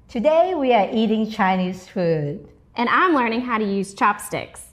Today we are eating Chinese food. And I'm learning how to use chopsticks.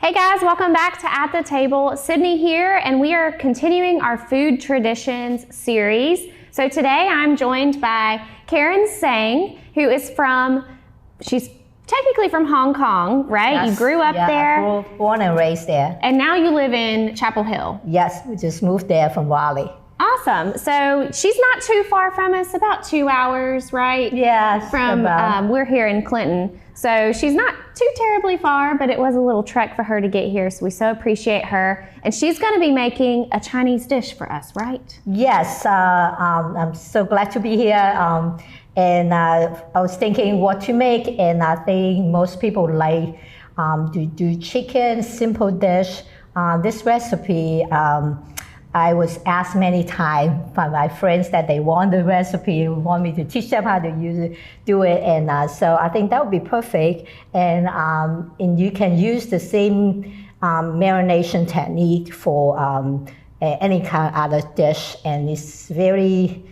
Hey guys, welcome back to At the Table. Sydney here, and we are continuing our food traditions series. So today I'm joined by Karen Tsang, who is she's technically from Hong Kong, right? Yes, you grew up there. Born and raised there. And now you live in Chapel Hill. Yes, we just moved there from Raleigh. Awesome. So she's not too far from us, about 2 hours, right? Yes. We're here in Clinton. So she's not too terribly far, but it was a little trek for her to get here. So we so appreciate her. And she's going to be making a Chinese dish for us, right? Yes. I'm so glad to be here. And I was thinking what to make. And I think most people like to do chicken, simple dish. This recipe, I was asked many times by my friends that they want the recipe, want me to teach them how to do it, and so I think that would be perfect. And you can use the same marination technique for any kind of other dish, and it's very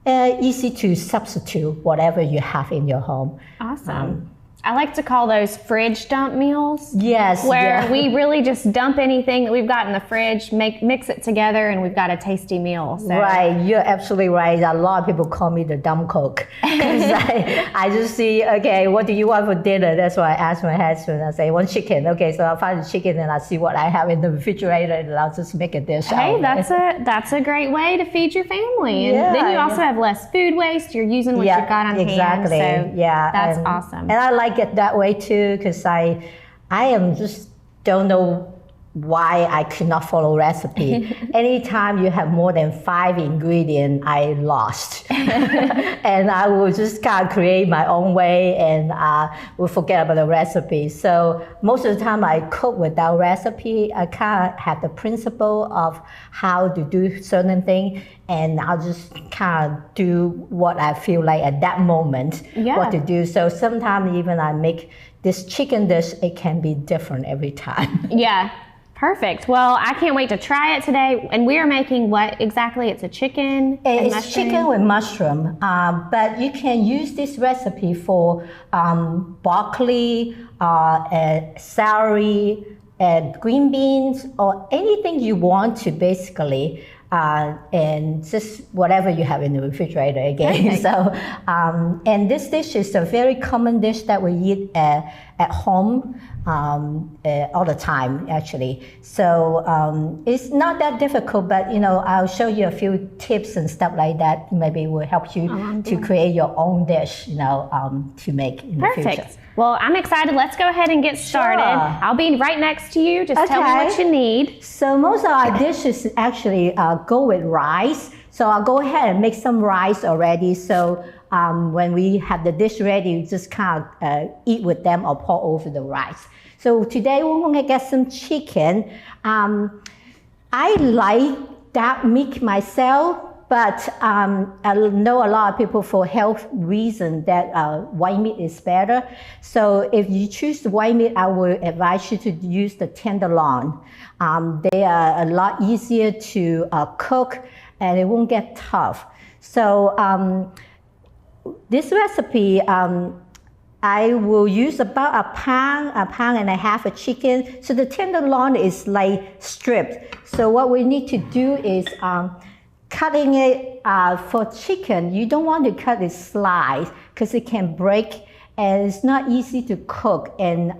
easy to substitute whatever you have in your home. Awesome. I like to call those fridge dump meals. Yes. Where we really just dump anything that we've got in the fridge, mix it together, and we've got a tasty meal. So. Right, you're absolutely right. A lot of people call me the dumb cook. I just see, okay, what do you want for dinner? That's why I ask my husband. I say, one chicken. Okay, so I'll find the chicken and I see what I have in the refrigerator and I'll just make a dish. Hey, that's a great way to feed your family. And then you also have less food waste. You're using what you've got on hand. So that's awesome. And I like it that way too, because I am just don't know why I could not follow recipe. Anytime you have more than 5 ingredients, I lost. And I will just kind of create my own way and will forget about the recipe. So most of the time I cook without recipe. I kind of have the principle of how to do certain things, and I'll just kind of do what I feel like at that moment, what to do. So sometimes even I make this chicken dish, it can be different every time. Yeah. Perfect. Well, I can't wait to try it today. And we are making what exactly? It's a chicken and It's mushroom? chicken with mushroom, but you can use this recipe for broccoli, celery, green beans, or anything you want to basically. And just whatever you have in the refrigerator again. Okay. So, and this dish is a very common dish that we eat at home all the time, actually. So it's not that difficult, but I'll show you a few tips and stuff like that. Maybe will help you to create your own dish, to make in the future. Well, I'm excited. Let's go ahead and get started. Sure. I'll be right next to you. Just tell me what you need. So most of our dishes actually go with rice. So I'll go ahead and make some rice already. So when we have the dish ready, you just kind of eat with them or pour over the rice. So today we're going to get some chicken. I like that meat myself. But I know a lot of people for health reasons that white meat is better. So if you choose the white meat, I would advise you to use the tenderloin. They are a lot easier to cook and it won't get tough. So this recipe, I will use about a pound and a half of chicken. So the tenderloin is like stripped. So what we need to do is cutting it for chicken, you don't want to cut it slice because it can break and it's not easy to cook and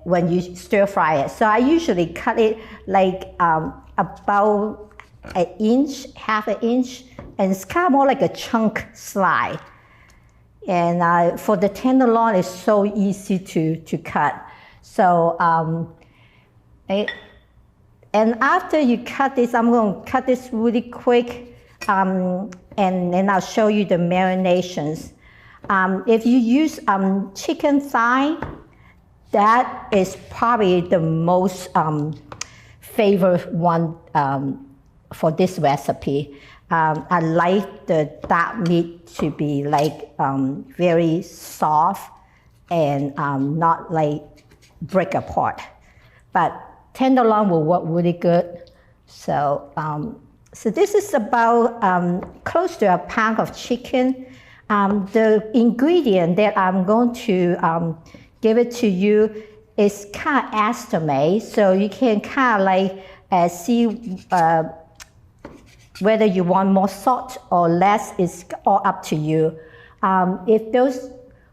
when you stir fry it. So I usually cut it like about an inch, half an inch, and it's kind of more like a chunk slice. And for the tenderloin, it's so easy to cut. So and after you cut this, I'm going to cut this really quick. and then I'll show you the marinations. If you use chicken thigh, that is probably the most favorite one for this recipe. I like the dark meat to be like very soft and not like break apart. But tenderloin will work really good. So, so this is about close to a pound of chicken. The ingredient that I'm going to give it to you is kind of estimate, so you can kind of like see whether you want more salt or less is all up to you. If those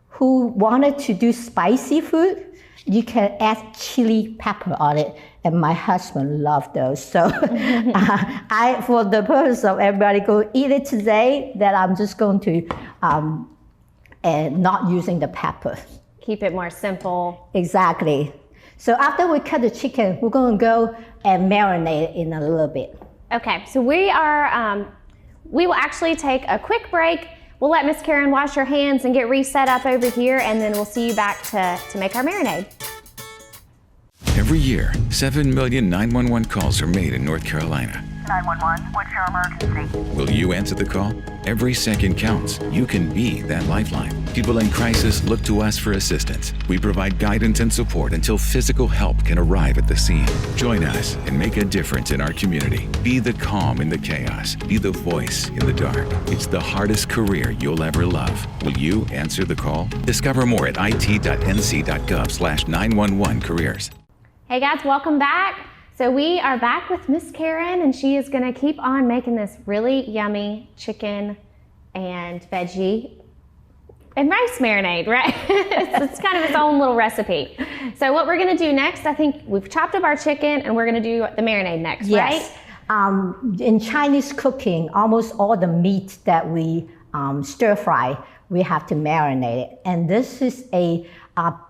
who wanted to do spicy food, you can add chili pepper on it, and my husband loved those. So for the purpose of everybody go eat it today, that I'm just going to not using the pepper. Keep it more simple. Exactly. So after we cut the chicken, we're going to go and marinate it in a little bit. Okay, so we will actually take a quick break. We'll let Miss Karen wash her hands and get reset up over here, and then we'll see you back to make our marinade. Every year, 7 million 911 calls are made in North Carolina. 911, what's your emergency? Will you answer the call? Every second counts. You can be that lifeline. People in crisis look to us for assistance. We provide guidance and support until physical help can arrive at the scene. Join us and make a difference in our community. Be the calm in the chaos. Be the voice in the dark. It's the hardest career you'll ever love. Will you answer the call? Discover more at it.nc.gov/911 careers. Hey guys, welcome back. So we are back with Miss Karen, and she is gonna keep on making this really yummy chicken and veggie and rice marinade, right? It's kind of its own little recipe. So what we're gonna do next, I think we've chopped up our chicken and we're gonna do the marinade next, yes. Right? In Chinese cooking, almost all the meat that we stir fry, we have to marinate it. And this is a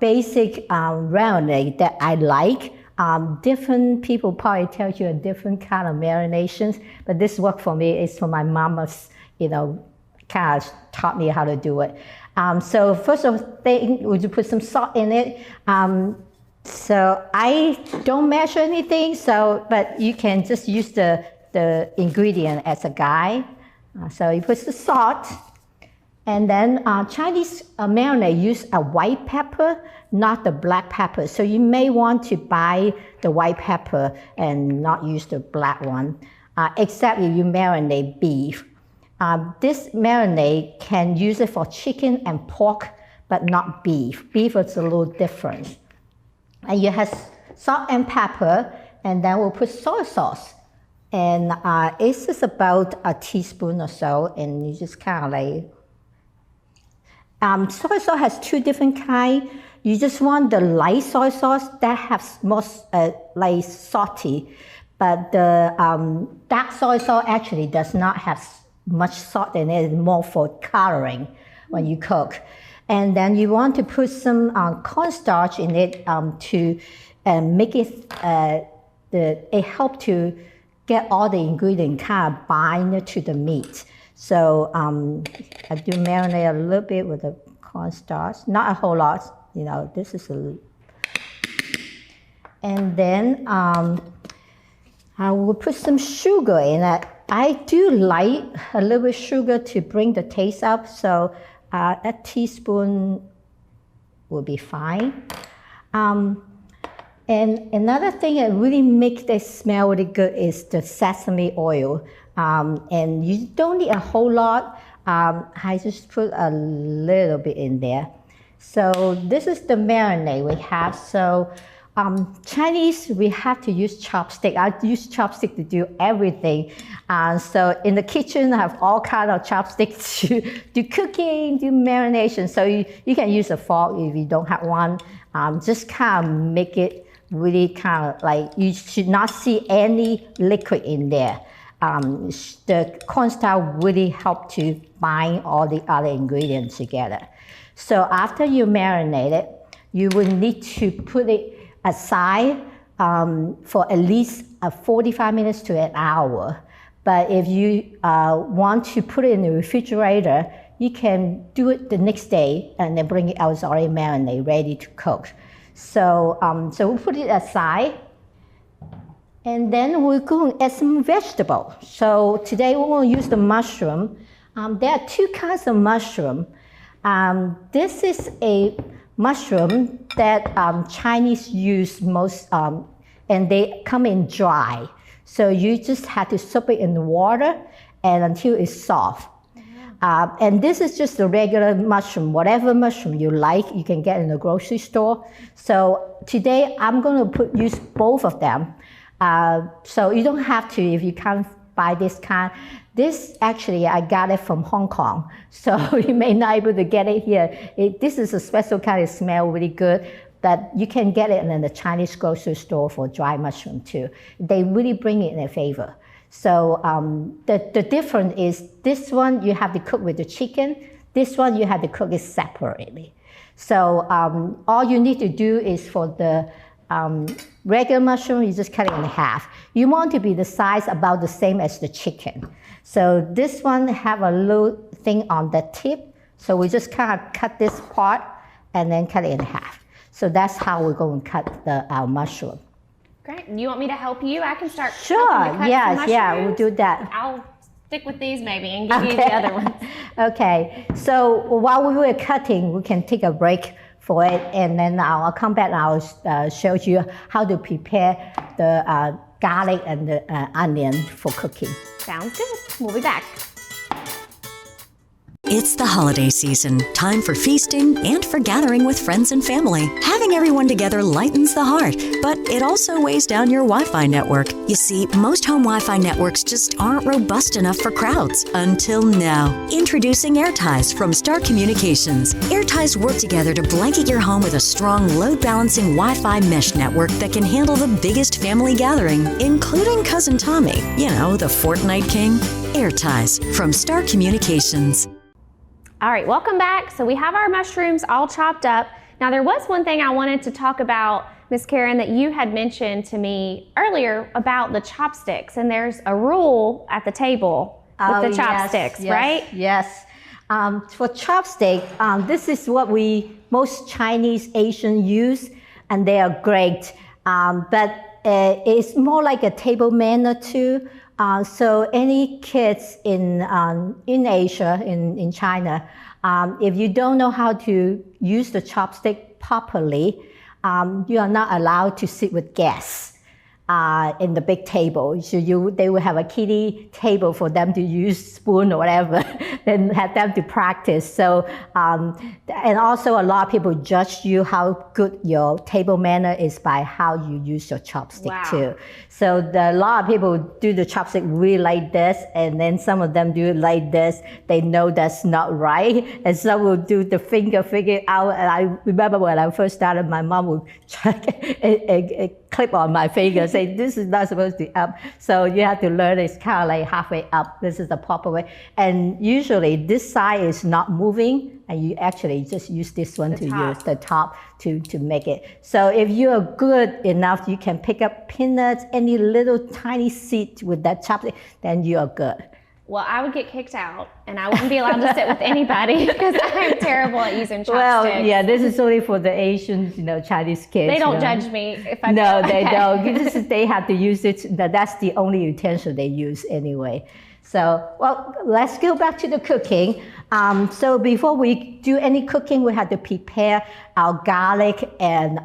basic marinade that I like. Different people probably tell you a different kind of marinations, but this worked for me. It's for my mama's, kind of taught me how to do it. So first of all, would you put some salt in it? So I don't measure anything, but you can just use the ingredient as a guide. So you put the salt, and then Chinese marinade use a white pepper, not the black pepper. So you may want to buy the white pepper and not use the black one, except if you marinate beef. This marinade can use it for chicken and pork, but not beef. Beef is a little different. And you have salt and pepper, and then we'll put soy sauce. And it's just about a teaspoon or so, and you just kind of like, soy sauce has two different kinds. You just want the light soy sauce that has more like salty, but the dark soy sauce actually does not have much salt in it. It's more for coloring when you cook. And then you want to put some cornstarch in it to make it, it helps to get all the ingredients kind of bind to the meat. So I do marinate a little bit with the cornstarch, not a whole lot. This is and then I will put some sugar in it. I do like a little bit sugar to bring the taste up, so a teaspoon will be fine. And another thing that really makes it smell really good is the sesame oil. And you don't need a whole lot. I just put a little bit in there. So this is the marinade we have. So Chinese, we have to use chopstick. I use chopstick to do everything. So in the kitchen, I have all kinds of chopsticks to do cooking, do marination. So you can use a fork if you don't have one. Just kind of make it really kind of like, you should not see any liquid in there. The cornstarch really help to bind all the other ingredients together. So after you marinate it, you will need to put it aside for at least 45 minutes to an hour. But if you want to put it in the refrigerator, you can do it the next day and then bring it out. It's already marinated, ready to cook. So, so we'll put it aside. And then we're going to add some vegetable. So today we will use the mushroom. There are two kinds of mushroom. This is a mushroom that Chinese use most, and they come in dry. So you just have to soak it in the water and until it's soft. And this is just a regular mushroom, whatever mushroom you like, you can get in the grocery store. So today I'm going to use both of them. So you don't have to if you can't buy this kind. This actually I got it from Hong Kong, so you may not be able to get it here. This is a special kind. It smells really good. That you can get it in the Chinese grocery store for dry mushroom too. They really bring it in a flavor. So the difference is this one you have to cook with the chicken. This one you have to cook it separately. So all you need to do is for the regular mushroom, you just cut it in half. You want to be the size about the same as the chicken. So this one have a little thing on the tip. So we just kind of cut this part and then cut it in half. So that's how we're going to cut our mushroom. Great. You want me to help you? I can start. Sure. Yes. Yeah. We'll do that. I'll stick with these maybe and give you the other ones. Okay. So while we were cutting, we can take a break for it, and then I'll come back and I'll show you how to prepare the garlic and the onion for cooking. Sounds good. We'll be back. It's the holiday season, time for feasting and for gathering with friends and family. Having everyone together lightens the heart, but it also weighs down your Wi-Fi network. You see, most home Wi-Fi networks just aren't robust enough for crowds. Until now. Introducing AirTies from Star Communications. AirTies work together to blanket your home with a strong load-balancing Wi-Fi mesh network that can handle the biggest family gathering, including Cousin Tommy, you know, the Fortnite King. AirTies from Star Communications. All right, welcome back. So we have our mushrooms all chopped up. Now there was one thing I wanted to talk about, Miss Karen, that you had mentioned to me earlier about the chopsticks, and there's a rule at the table with the chopsticks, right? Yes. For chopstick, this is what most Chinese Asian use, and they are great. But it's more like a table manner too. So any kids in Asia, in China, if you don't know how to use the chopstick properly, you are not allowed to sit with guests in the big table. So they will have a kiddie table for them to use spoon or whatever, then have them to practice. So, and also a lot of people judge you how good your table manner is by how you use your chopstick too. So a lot of people do the chopstick really like this, and then some of them do it like this. They know that's not right, and some will do the finger out. And I remember when I first started, my mom would check a clip on my finger, say this is not supposed to be up. So you have to learn it's kind of like halfway up. This is the proper way. And usually this side is not moving, and you actually just use this one use the top to make it. So if you are good enough, you can pick up peanuts, any little tiny seed with that chopstick, then you are good. Well, I would get kicked out, and I wouldn't be allowed to sit with anybody because I'm terrible at using chopsticks. Well, yeah, this is only for the Asian, Chinese kids. They don't judge me if I No, they don't. They have to use it. That's the only utensil they use anyway. So, well, let's go back to the cooking. So before we do any cooking, we have to prepare our garlic and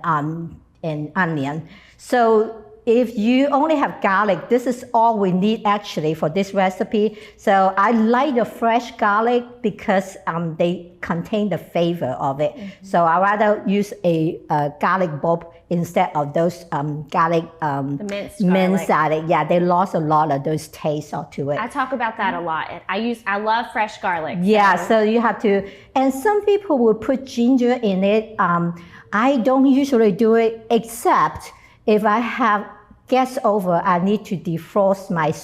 onion. So if you only have garlic, this is all we need actually for this recipe. So I like the fresh garlic because they contain the flavor of it. Mm-hmm. So I rather use a garlic bulb instead of those garlic the minced garlic. Yeah, they lost a lot of those tastes to it. I talk about that a lot. I love fresh garlic. Yeah, so you have to, and some people will put ginger in it. I don't usually do it except if I have guests over, I need to defrost my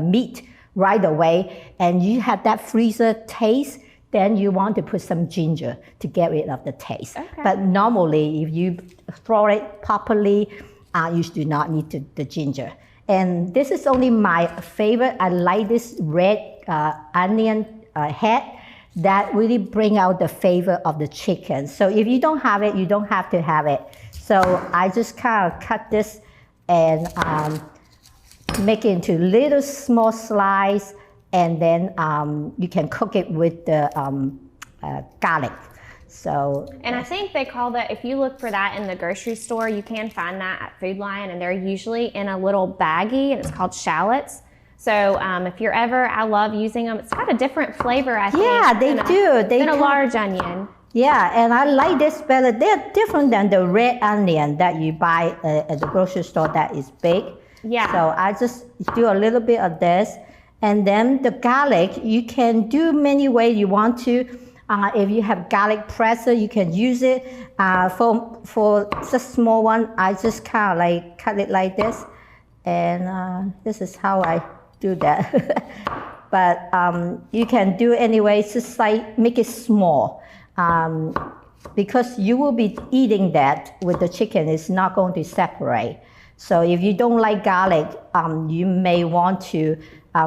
meat right away, and you have that freezer taste, then you want to put some ginger to get rid of the taste. Okay. But normally, if you throw it properly, you do not need the ginger. And this is only my favorite. I like this red onion head that really bring out the flavor of the chicken. So if you don't have it, you don't have to have it. So I just kind of cut this and make it into little small slice, and then you can cook it with the garlic. So, and I think they call that, if you look for that in the grocery store, you can find that at Food Lion, and they're usually in a little baggie, and it's called shallots. So if you're ever, I love using them. It's got a different flavor, I think. Yeah, they do. Than a large onion. Yeah, and I like this better. They're different than the red onion that you buy at the grocery store that is big. Yeah. So I just do a little bit of this. And then the garlic, you can do many ways you want to. If you have garlic presser, you can use it. For just small one, I just kind of like cut it like this. And this is how I do that. But you can do anyway, just like make it small. Because you will be eating that with the chicken, it's not going to separate. So if you don't like garlic, you may want to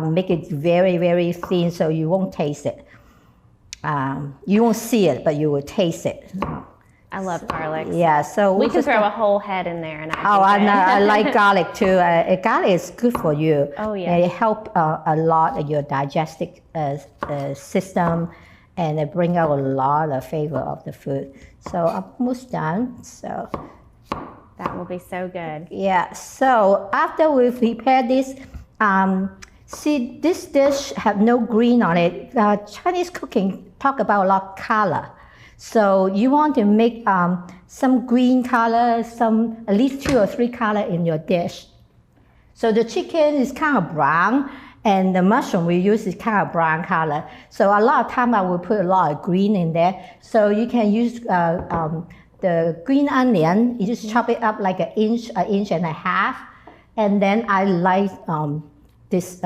make it very, very thin so you won't taste it. You won't see it, but you will taste it. I love garlic. Yeah, so we can throw a whole head in there. And I like garlic too. Garlic is good for you. Oh yeah. It helps a lot in your digestive system, and it brings out a lot of flavor of the food. So I'm almost done. So that will be so good. Yeah. So after we prepare this, see, this dish have no green on it. Chinese cooking talk about a lot of color. So you want to make some green color, at least 2 or 3 color in your dish. So the chicken is kind of brown, and the mushroom we use is kind of brown color. So a lot of time I will put a lot of green in there. So you can use the green onion. You just chop it up like an inch and a half. And then I like this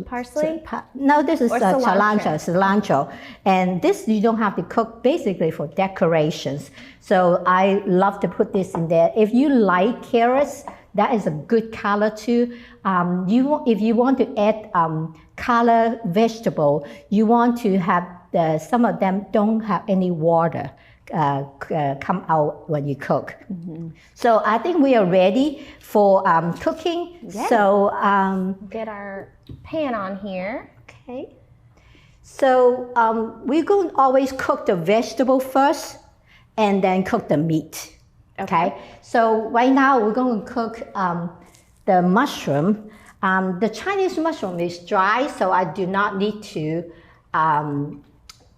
parsley? No, this is cilantro. cilantro. And this you don't have to cook, basically for decorations. So I love to put this in there. If you like carrots, that is a good color too. If you want to add color vegetable, you want to have some of them don't have any water come out when you cook. Mm-hmm. So I think we are ready for cooking. Yes. So get our pan on here. Okay. So we're going to always cook the vegetable first and then cook the meat. Okay. So right now we're going to cook the mushroom. The Chinese mushroom is dry, so I do not need to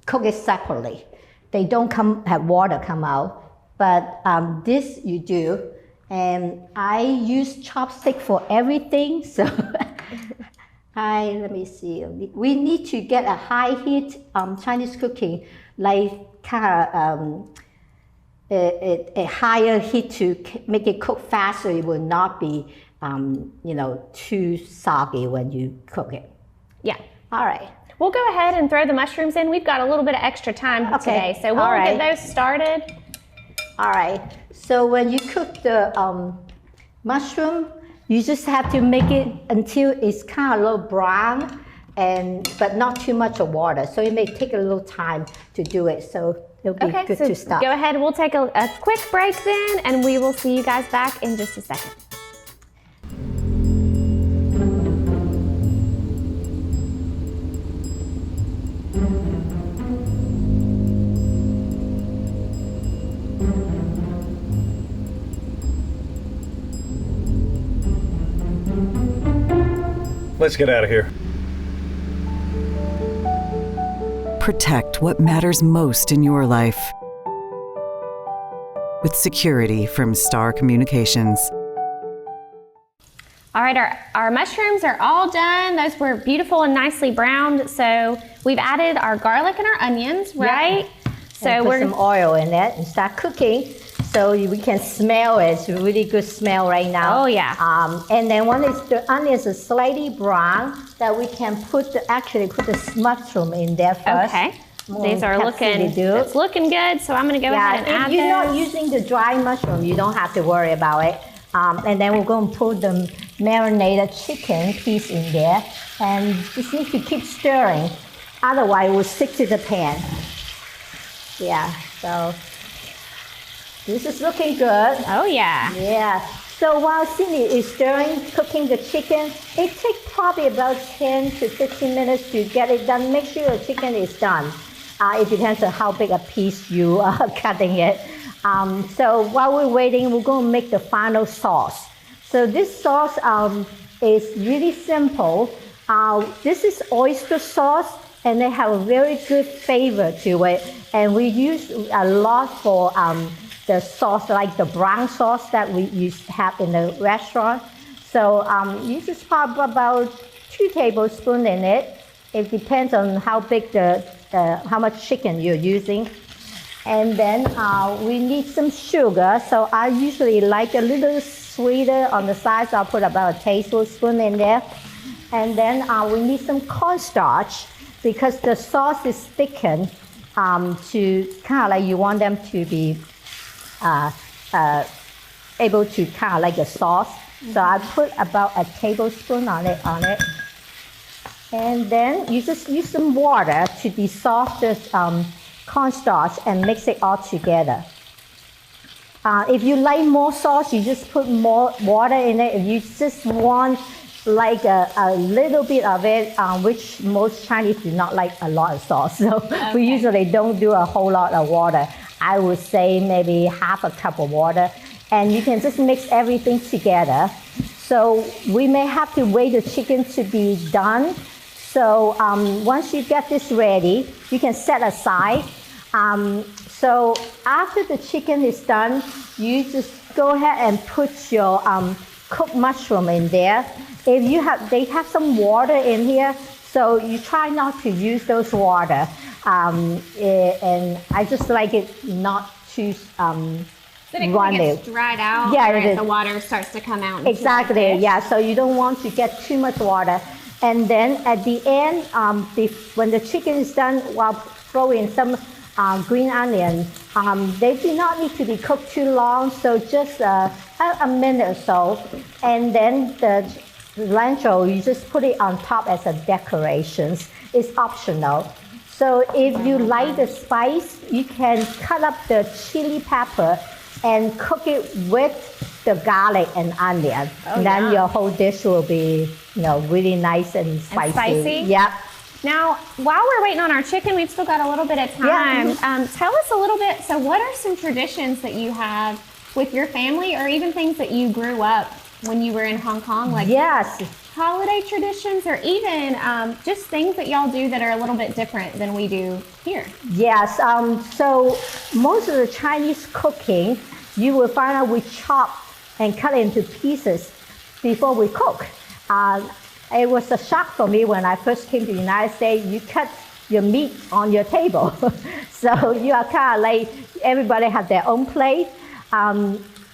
cook it separately. They don't have water come out, but this you do. And I use chopstick for everything, so let me see. We need to get a high heat Chinese cooking, like kind of a higher heat to make it cook faster. It will not be too soggy when you cook it. Yeah. All right. We'll go ahead and throw the mushrooms in. We've got a little bit of extra time today, so we'll get those started. All right. So when you cook the mushroom, you just have to make it until it's kind of a little brown, but not too much of water. So it may take a little time to do it. So it'll be good to start. Go ahead. We'll take a quick break then, and we will see you guys back in just a second. Let's get out of here. Protect what matters most in your life with security from Star Communications. All right, our mushrooms are all done. Those were beautiful and nicely browned. So we've added our garlic and our onions, right? Yeah. So put some oil in it and start cooking. So we can smell it. It's a really good smell right now. Oh yeah. And then when the onions are slightly brown, that we can actually put the mushroom in there first. Okay. These are it's looking good. So I'm going to go ahead and add If you're not using the dry mushroom, you don't have to worry about it. And then we're going to put them marinated chicken piece in there, and just need to keep stirring, otherwise it will stick to the pan. Yeah, so this is looking good. Oh yeah. Yeah. So while Cindy is stirring, cooking the chicken, it takes probably about 10 to 15 minutes to get it done. Make sure your chicken is done. It depends on how big a piece you are cutting it. So while we're waiting, we're going to make the final sauce. So this sauce is really simple. This is oyster sauce, and they have a very good flavor to it. And we use a lot for the sauce, like the brown sauce that we used to have in the restaurant. So you just pop about 2 tablespoons in it. It depends on how big how much chicken you're using. And then we need some sugar. So I usually like a little sweeter on the side, so I'll put about a tablespoon in there. And then we need some cornstarch, because the sauce is thickened to kind of like you want them to be able to kind of like a sauce. So I put about a tablespoon on it. And then you just use some water to dissolve this cornstarch and mix it all together. If you like more sauce, you just put more water in it. If you just want like a little bit of it, which most Chinese do not like a lot of sauce. So we usually don't do a whole lot of water. I would say maybe half a cup of water. And you can just mix everything together. So we may have to wait the chicken to be done. So once you get this ready, you can set aside. So after the chicken is done, you just go ahead and put your cooked mushroom in there. If they have some water in here, so you try not to use those water. And I just like it not too Then it runny. gets dried out, Yeah, or the water starts to come out. Exactly, yeah. So you don't want to get too much water. And then at the end, when the chicken is done, while throwing some green onion, they do not need to be cooked too long, so just a minute or so. And then the cilantro, you just put it on top as a decoration. It's optional. So if you like the spice, you can cut up the chili pepper and cook it with the garlic and onion. And then your whole dish will be, really nice and spicy. And spicy? Yep. Now, while we're waiting on our chicken, we've still got a little bit of time. Yeah. Tell us a little bit, so what are some traditions that you have with your family, or even things that you grew up when you were in Hong Kong? Like yes. Holiday traditions, or even just things that y'all do that are a little bit different than we do here? Yes. So most of the Chinese cooking, you will find out we chop and cut into pieces before we cook. It was a shock for me when I first came to the United States. You cut your meat on your table. So you are kind of like, everybody has their own plate.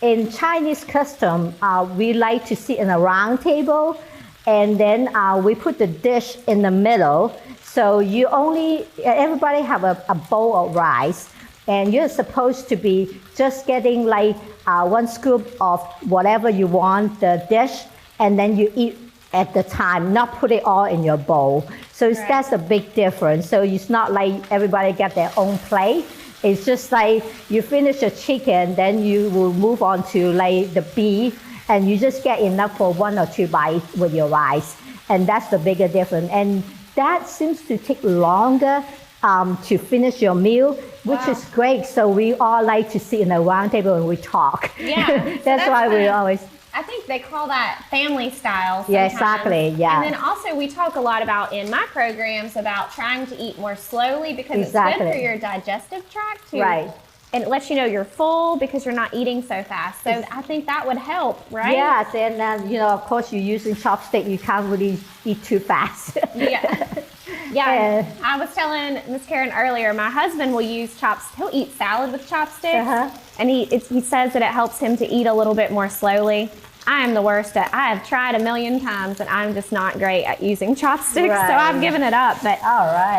In Chinese custom, we like to sit in a round table, and then we put the dish in the middle. So everybody have a bowl of rice, and you're supposed to be just getting like 1 scoop of whatever you want, the dish, and then you eat at the time, not put it all in your bowl. So that's a big difference. So it's not like everybody get their own plate. It's just like you finish your chicken, then you will move on to like the beef, and you just get enough for 1 or 2 bites with your rice. And that's the bigger difference. And that seems to take longer to finish your meal, which is great. So we all like to sit in a round table and we talk. Yeah. That's why we always... I think they call that family style sometimes. Yeah, exactly, yeah. And then also we talk a lot about, in my programs, about trying to eat more slowly, because it's good for your digestive tract too. Right. And it lets you know you're full because you're not eating so fast. So I think that would help, right? Yes, and of course you're using chopstick, you can't really eat too fast. Yeah, I was telling Miss Karen earlier, my husband will use chopsticks. He'll eat salad with chopsticks, and he says that it helps him to eat a little bit more slowly. I am the worst at. I have tried a million times, and I'm just not great at using chopsticks, so I've given it up. But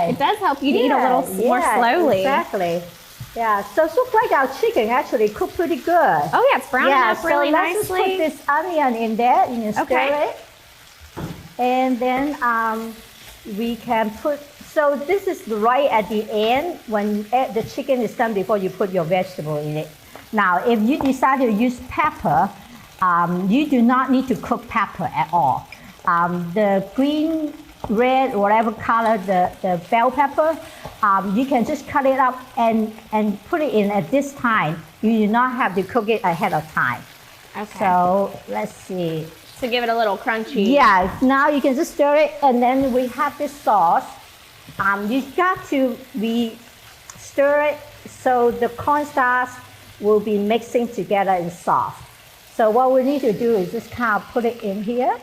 it does help you to eat a little more slowly. Exactly. Yeah, so looks like our chicken actually cooked pretty good. Oh yeah, it's browning up really so let's just nicely. put this onion in there. You can stir Okay. it. And then we can put, so this is right at the end when the chicken is done before you put your vegetable in it. Now, if you decide to use pepper, you do not need to cook pepper at all. The green, red, whatever color, the bell pepper, you can just cut it up and put it in at this time. You do not have to cook it ahead of time. Okay. So let's see. To give it a little crunchy. Yeah, now you can just stir it, and then we have this sauce. You got to stir it so the cornstarch will be mixing together and soft. So what we need to do is just kind of put it in here.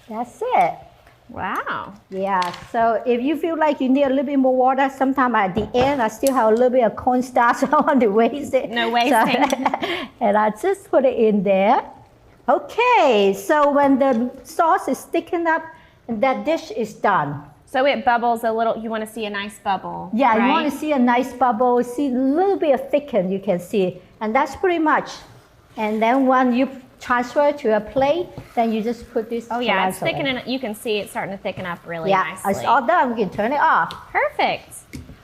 That's it. Wow. Yeah, so if you feel like you need a little bit more water, sometime at the end, I still have a little bit of cornstarch. I don't want to waste it. No wasting. And I just put it in there. Okay, so when the sauce is thickened up, that dish is done. So it bubbles a little, you want to see a nice bubble. Yeah, right? you want to see a nice bubble, see a little bit of thicken, you can see. And that's pretty much. And then when you transfer to a plate, then you just put this. Oh yeah, it's cilantro in. thickening. You can see it's starting to thicken up really Yeah, nicely. it's all done. We can turn it off. Perfect.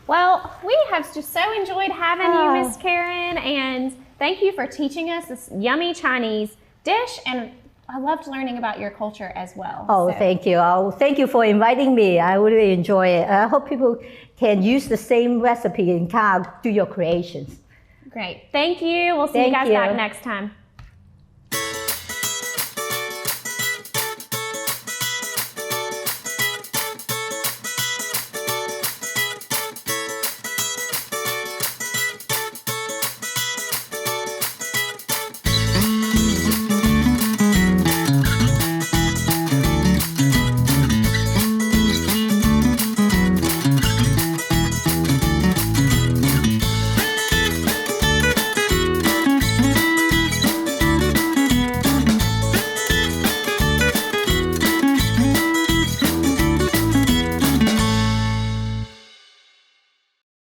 Well, we have just so enjoyed having you, Miss Karen, and thank you for teaching us this yummy Chinese dish, and I loved learning about your culture as well. Oh, So, thank you. Oh, thank you for inviting me. I really enjoy it. I hope people can use the same recipe and kind of do your creations. Great. Thank you. We'll see you Thank guys you. back next time.